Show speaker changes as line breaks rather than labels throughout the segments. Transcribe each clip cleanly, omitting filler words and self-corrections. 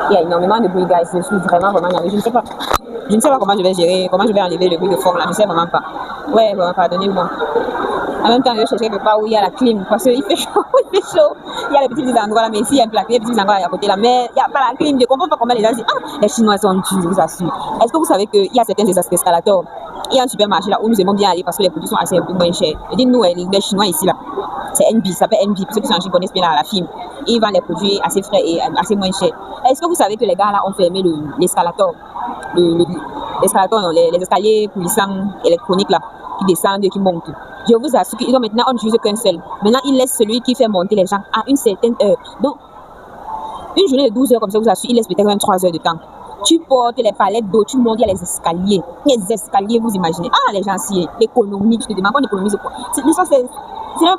Il y a énormément de bruit, guys. Je suis vraiment navrée. Je ne sais pas. Je ne sais pas comment je vais gérer, comment je vais enlever le bruit de fond là. Je ne sais vraiment pas. Ouais, vraiment, pardonnez-moi. En même temps, je cherche quelque part où il y a la clim parce qu'il fait chaud, il fait chaud. Il y a les petits endroits là, mais ici il y a un plaqué, les petits endroits à côté là, mais il n'y a pas la clim. Je ne comprends pas comment les gens disent ah, les Chinois sont durs, je vous assure. Est-ce que vous savez qu'il y a certains escalators? Il y a un supermarché là où nous aimons bien aller parce que les produits sont assez un peu moins chers. Je dis nous, les Chinois ici là, c'est NB, ça s'appelle NB. Pour ceux qui sont en Chine connaissent bien la film. Ils vendent les produits assez frais et assez moins chers. Est-ce que vous savez que les gars là ont fermé l'escalator, l'escalator, les escaliers coulissants électroniques là, qui descendent et qui montent? Je vous assure qu'ils ont maintenant, on n'utilise qu'un seul. Maintenant, ils laissent celui qui fait monter les gens à une certaine heure. Donc, une journée de 12 heures comme ça, vous assure, ils laissent peut-être même 3 heures de temps. Tu portes les palettes d'eau, tu montes, il y a les escaliers. Les escaliers, vous imaginez. Ah, les gens, si l'économie, tu te demandes, on économise quoi? C'est même pas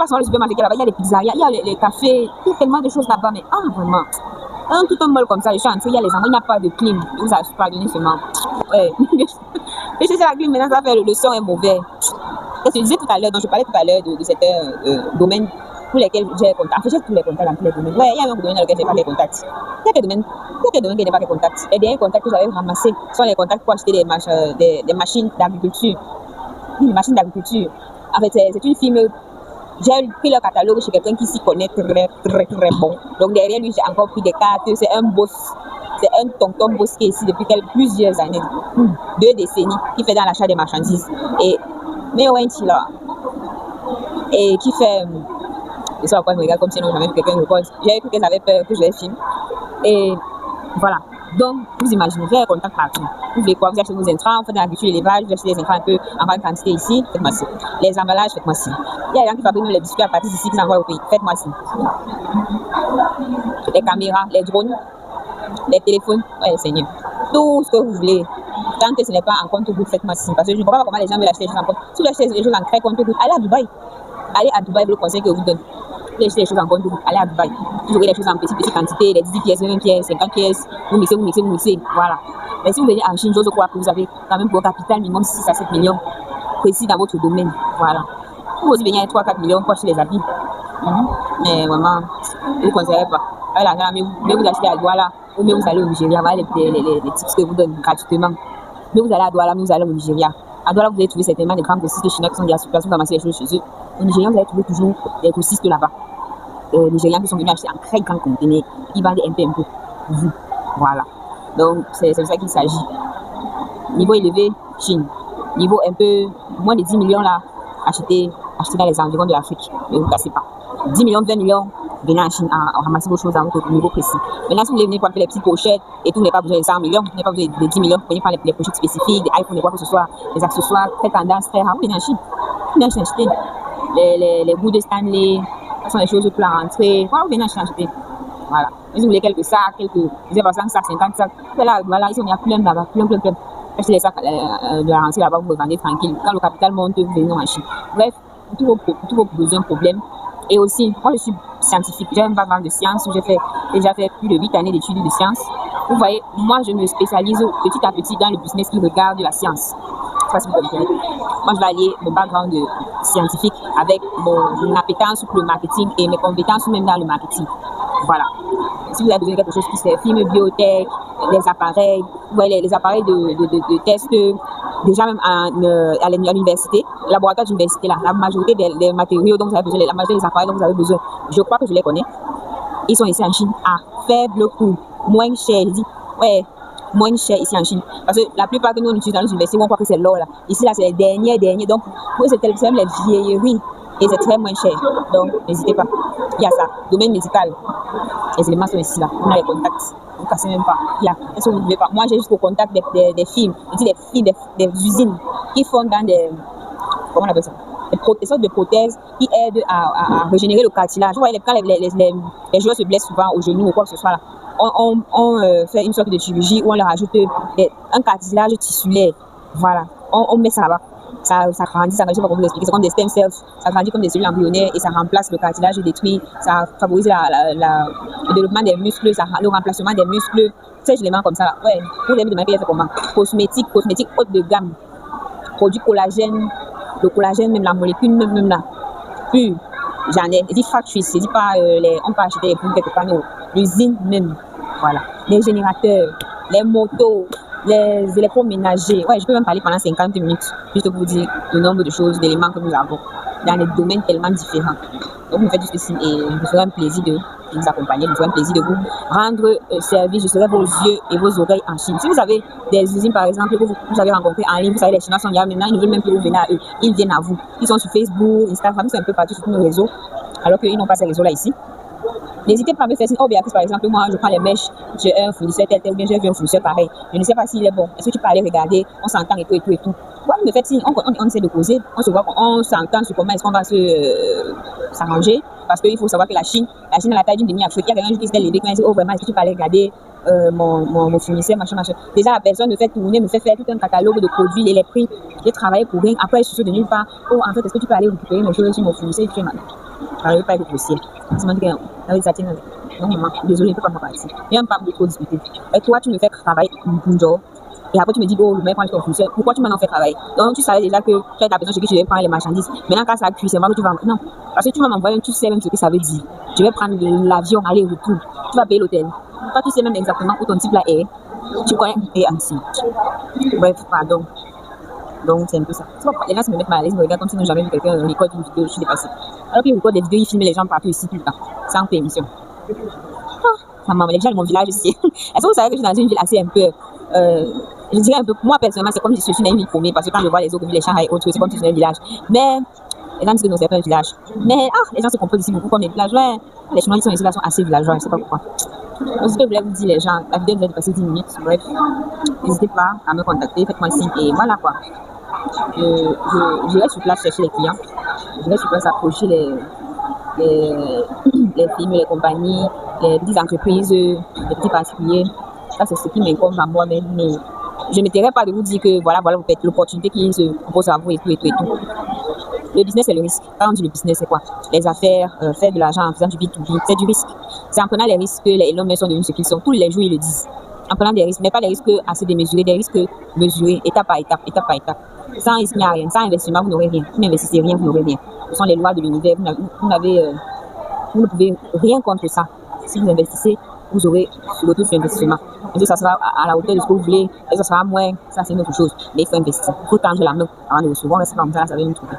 seulement le supermarché là-bas, il y a les pizzerias, il y a les cafés, il y a tellement de choses là-bas, mais ah, vraiment. Tout un mall comme ça, je suis entrée, il y a les endroits, il n'y a pas de clim. Je vous assure, pardonnez seulement. Ouais. Et c'est la clim, maintenant, ça fait le son est mauvais. Je disais tout à l'heure, donc je parlais tout à l'heure de certains domaines pour lesquels j'ai contact. En fait, j'ai tous les contacts dans tous les domaines. Ouais, il y a un domaine dans lequel je n'ai pas de contacts. Il y a des domaines qui n'ont pas de contacts. Les derniers contacts que j'avais ramassés sont les contacts pour acheter des machines d'agriculture. Une machine d'agriculture. En fait, c'est une firme. J'ai pris le catalogue chez quelqu'un qui s'y connaît très bon. Donc derrière lui, j'ai encore pris des cartes. C'est un boss. C'est un tonton boss qui est ici depuis plusieurs années, 2 décennies, qui fait dans l'achat des marchandises. Mais là, et qui fait et ça après me regarde comme si on avait quelqu'un de cause. J'ai cru qu'elle avait peur que je les filme. Et voilà. Donc, vous imaginez, vous avez contact partout. Vous voulez quoi? Vous achetez vos intrants, vous faites de l'agriculture, l'élevage, vous achetez des intrants un peu en grande quantité ici, faites-moi ci. Les emballages, faites-moi ci. Il y a des gens qui fabriquent les biscuits à partir d'ici, qui s'envoient au pays, faites-moi ci. Les caméras, les drones, les téléphones, ouais, Seigneur. Tout ce que vous voulez. Tant que ce n'est pas en compte goutte, faites-moi ci. Parce que je ne comprends pas comment les gens veulent acheter les choses en compte. Si vous achetez les choses en très compte goutte, allez à Dubaï. Allez à Dubaï, le conseil que je vous donne. Vous achetez les choses en compte goutte, allez à Dubaï. Vous aurez les choses en petite quantité, les 10 pièces, 20 pièces, 50 pièces. Vous mixez. Voilà. Mais si vous venez en Chine, j'ose croire que vous avez quand même pour un capital minimum 6 à 7 millions précis dans votre domaine. Voilà. Vous aussi venir avec 3-4 millions pour acheter les habits. Mais vraiment, je ne vous conseillerais pas. Mais vous achetez à Douala, ou même vous allez au Nigeria, voilà les tips que vous donnent gratuitement. Mais vous allez à Douala, mais vous allez au Nigeria. À Douala, vous allez trouver certainement des grands grossistes chinois qui sont déjà sur place, vous ramassez les choses chez eux. Au Nigeria, vous allez trouver toujours des grossistes là-bas. Nigériens qui sont venus acheter en très grand conteneur. Ils vendent un peu. Voilà. Donc, c'est de ça qu'il s'agit. Niveau élevé, Chine. Niveau un peu moins de 10 millions là, acheter dans les environs de l'Afrique. Ne vous cassez pas. 10 millions, 20 millions, venez en Chine à ramasser vos choses à votre niveau précis. Maintenant, si vous voulez venir prendre les petites pochettes et tout, vous n'avez pas besoin de 100 millions, vous n'avez pas besoin de 10 millions, vous venez prendre les pochettes spécifiques, des iPhones, quoi que ce soit, les accessoires, très tendance, très rare, vous venez en Chine. Vous venez en Chine acheter les bouts de Stanley, ce sont les choses pour la rentrée. Voilà, vous venez en Chine acheter. Voilà. Si vous voulez quelques sacs, vous avez 5 sacs, 50 sacs, voilà, ici on y a plein là-bas, plein. Achetez les sacs de la rentrée là-bas, vous vous vendez tranquille. Quand le capital monte, vous venez en Chine. Bref, tous vos besoins, problèmes. Et aussi, moi je suis scientifique, j'ai un background de sciences, j'ai déjà fait plus de 8 années d'études de sciences. Vous voyez, moi je me spécialise petit à petit dans le business qui regarde la science. Je sais pas si vous comprenez. Moi je vais allier mon background scientifique avec mon appétence pour le marketing et mes compétences même dans le marketing. Voilà. Si vous avez besoin de quelque chose qui se filme, biotech, les appareils, vous voyez les appareils de test, déjà même à l'université, le laboratoire d'université là, la majorité des matériaux dont vous avez besoin, la majorité des appareils dont vous avez besoin, je crois que je les connais. Ils sont ici en Chine à faible coût, moins cher. Je dis, ouais, moins cher ici en Chine. Parce que la plupart que nous utilisons dans les universités, on croit que c'est l'or là. Ici là, c'est les derniers. Donc, pour eux, c'est même les vieilleries. Et c'est très moins cher. Donc, n'hésitez pas. Il y a ça. Domaine médical. Les éléments sont ici là. On a les contacts. Vous ne cassez même pas. Il y a. Est-ce que vous ne voulez pas? Moi, j'ai jusqu'au contact des films. Je dis des usines qui font dans des. Comment on appelle ça? Des sortes de prothèses qui aident à régénérer le cartilage. Vous voyez, quand les joueurs se blessent souvent au genou ou quoi que ce soit là, on fait une sorte de chirurgie où on leur ajoute un cartilage tissulaire. Voilà. On met ça là-bas. Ça grandit, ça grandit, je ne sais pas comment vous expliquer. C'est comme des stem cells, ça grandit comme des cellules embryonnaires et ça remplace le cartilage détruit, ça favorise le développement des muscles, le remplacement des muscles, ces éléments comme ça. Ouais, vous allez me demander c'est comment. Cosmétique haute de gamme, produit collagène, le collagène, même la molécule, même là. J'en ai, je dis factory, je dis pas, on peut acheter les produits quelque part, non. l'usine même. Voilà. Les générateurs, les motos, les électroménagers. Ouais, je peux même parler pendant 50 minutes, juste pour vous dire le nombre de choses, d'éléments que nous avons dans des domaines tellement différents. Donc, vous me faites du ceci et je me ferai un plaisir de vous accompagner, je me ferai un plaisir de vous rendre service. Je serai vos yeux et vos oreilles en Chine. Si vous avez des usines, par exemple, que vous avez rencontrées en ligne, vous savez, les Chinois sont là maintenant, ils ne veulent même plus vous venir à eux. Ils viennent à vous. Ils sont sur Facebook, Instagram, c'est un peu partout sur tous nos réseaux, alors qu'ils n'ont pas ces réseaux-là ici. N'hésitez pas à me faire signe. Oh, Béatrice, par exemple, moi, je prends les mèches, j'ai un fournisseur tel, ou bien j'ai vu un fournisseur pareil. Je ne sais pas s'il est bon. Est-ce que tu peux aller regarder? On s'entend et tout, et tout, et tout. Voilà, me faites signe. On essaie de causer. On se voit, on s'entend sur comment est-ce qu'on va s'arranger. Parce qu'il faut savoir que la Chine a la taille d'une demi-Afrique. Il y a quelqu'un qui s'est levé quand il dit, oh, vraiment, est-ce que tu peux aller regarder mon fournisseur, machin. Déjà, la personne me fait tourner, me fait faire tout un catalogue de produits et les prix. J'ai travaillé pour rien. Après, je suis de nulle part. Oh, en fait, est-ce que tu peux aller récupérer mes choses sur mon fournisseur? Je n'arrive pas à être grossière. C'est mon truc. Non, maman, désolé, je ne peux pas m'en parler. Il n'y a pas de trop discuter. Et toi, tu me fais travailler un jour. Et après, tu me dis, oh, le mec, quand je suis au fournisseur, pourquoi tu m'en fait travailler? Donc, tu savais déjà que tu es la personne chez qui je vais prendre les marchandises. Maintenant, quand ça cuit, c'est moi que tu vas. Non, parce que tu vas m'envoyer, tu sais même ce que ça veut dire. Je vais prendre l'avion, aller retour. Tu vas payer l'hôtel. Toi, tu sais même exactement où ton type là est. Tu connais et ainsi. Bref, pardon. Donc, c'est un peu ça. Les gens se me mettent mal à l'aise, me regardent comme si n'ont jamais vu quelqu'un recorder une vidéo, je suis dépassée. Alors qu'ils recordent des vidéos, ils filment les gens partout ici, tout le temps, sans permission. Maman, les gens de mon village ici. Est-ce que vous savez que je suis dans une ville assez un peu. Je dirais un peu. Moi, personnellement, c'est comme si je suis dans une ville paumée, parce que quand je vois les autres villes, les Shanghai et autres, c'est comme si je suis dans un village. Mais. Les gens disent que non, c'est pas un village. Mais les gens se comportent ici beaucoup comme des villageois. Les Chinois qui sont ici là sont assez villageois, je ne sais pas pourquoi. Donc, ce que je voulais vous dire, les gens, la vidéo vient de passer 10 minutes. Bref, n'hésitez pas à me contacter, faites-moi signe et voilà quoi. Je vais sur place chercher les clients. Je vais sur place approcher les firmes, les compagnies, les petites entreprises, les petits particuliers. Ça, c'est ce qui m'incombe à moi-même. Mais je ne m'étairai pas de vous dire que voilà, vous faites l'opportunité qui se propose à vous et tout et tout et tout. Le business, c'est le risque. Quand on dit le business, c'est quoi? Les affaires, faire de l'argent en faisant du B2B, c'est du risque. C'est en prenant les risques que les Elon Musk sont devenus ce qu'ils sont. Tous les jours, ils le disent. En prenant des risques, mais pas des risques assez démesurés, des risques mesurés, étape par étape, étape par étape. Sans risque, il n'y a rien. Sans investissement, vous n'aurez rien. Vous n'investissez rien, vous n'aurez rien. Ce sont les lois de l'univers. Vous ne pouvez rien contre ça. Si vous investissez, vous aurez le retour sur investissement. Est-ce que ça sera à la hauteur de ce que vous voulez? Est-ce que ça sera moins? Ça, c'est une autre chose. Mais il faut investir. Il faut tendre la main avant de recevoir. Restez comme ça va nous trouver.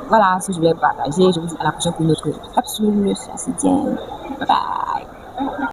Voilà ce que je voulais partager. Je vous dis à la prochaine pour une autre capsule. Ça se tient. Bye bye.